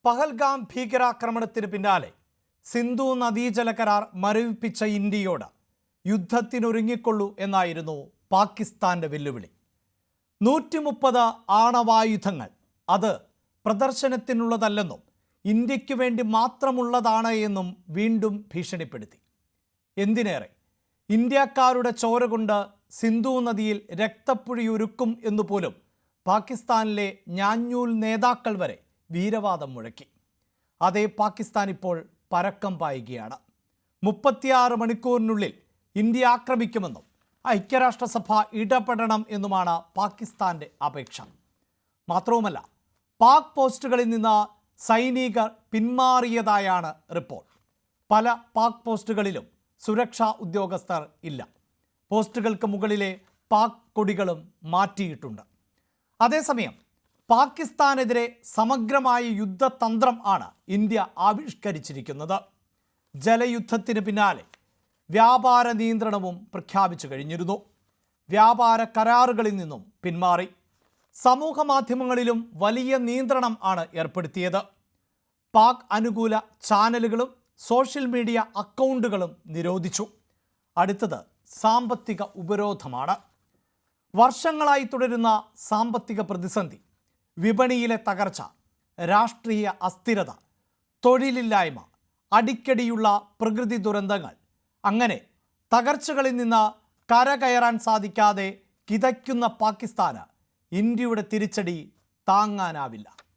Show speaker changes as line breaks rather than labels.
പഹൽഗാം ഭീകരാക്രമണത്തിന് പിന്നാലെ സിന്ധു നദീജല കരാർ മരവിപ്പിച്ച ഇന്ത്യയോട് യുദ്ധത്തിനൊരുങ്ങിക്കൊള്ളൂ എന്നായിരുന്നു പാകിസ്ഥാന്റെ വെല്ലുവിളി. 130 ആണവായുധങ്ങൾ അത് പ്രദർശനത്തിനുള്ളതല്ലെന്നും ഇന്ത്യക്ക് വേണ്ടി മാത്രമുള്ളതാണ് എന്നും വീണ്ടും ഭീഷണിപ്പെടുത്തി. എന്തിനേറെ, ഇന്ത്യക്കാരുടെ ചോര കൊണ്ട് സിന്ധു നദിയിൽ രക്തപ്പുഴയൊരുക്കും എന്നുപോലും പാകിസ്ഥാനിലെ ഞാഞ്ഞൂൽ നേതാക്കൾ വരെ വീരവാദം മുഴക്കി. അതേ പാകിസ്ഥാൻ ഇപ്പോൾ പരക്കം പായുകയാണ്. 36 മണിക്കൂറിനുള്ളിൽ ഇന്ത്യ ആക്രമിക്കുമെന്നും ഐക്യരാഷ്ട്രസഭ ഇടപെടണം എന്നുമാണ് പാകിസ്ഥാന്റെ അപേക്ഷ. മാത്രവുമല്ല, പാക് പോസ്റ്റുകളിൽ നിന്ന് സൈനികർ പിന്മാറിയതായാണ് റിപ്പോർട്ട്. പല പാക് പോസ്റ്റുകളിലും സുരക്ഷാ ഉദ്യോഗസ്ഥർ ഇല്ല. പോസ്റ്റുകൾക്ക് മുകളിലെ പാക് കൊടികളും മാറ്റിയിട്ടുണ്ട്. അതേസമയം പാകിസ്ഥാനെതിരെ സമഗ്രമായ യുദ്ധതന്ത്രം ആണ് ഇന്ത്യ ആവിഷ്കരിച്ചിരിക്കുന്നത്. ജലയുദ്ധത്തിന് പിന്നാലെ വ്യാപാര നിയന്ത്രണവും പ്രഖ്യാപിച്ചു കഴിഞ്ഞിരുന്നു. വ്യാപാര കരാറുകളിൽ നിന്നും പിന്മാറി. സമൂഹ മാധ്യമങ്ങളിലും വലിയ നിയന്ത്രണം ആണ് ഏർപ്പെടുത്തിയത്. പാക് അനുകൂല ചാനലുകളും സോഷ്യൽ മീഡിയ അക്കൗണ്ടുകളും നിരോധിച്ചു. അടുത്തത് സാമ്പത്തിക ഉപരോധമാണ്. വർഷങ്ങളായി തുടരുന്ന സാമ്പത്തിക പ്രതിസന്ധി, വിപണിയിലെ തകർച്ച, രാഷ്ട്രീയ അസ്ഥിരത, തൊഴിലില്ലായ്മ, അടിക്കടിയുള്ള പ്രകൃതി ദുരന്തങ്ങൾ, അങ്ങനെ തകർച്ചകളിൽ നിന്ന് കരകയറാൻ സാധിക്കാതെ കിതയ്ക്കുന്ന പാകിസ്ഥാന് ഇന്ത്യയുടെ തിരിച്ചടി താങ്ങാനാവില്ല.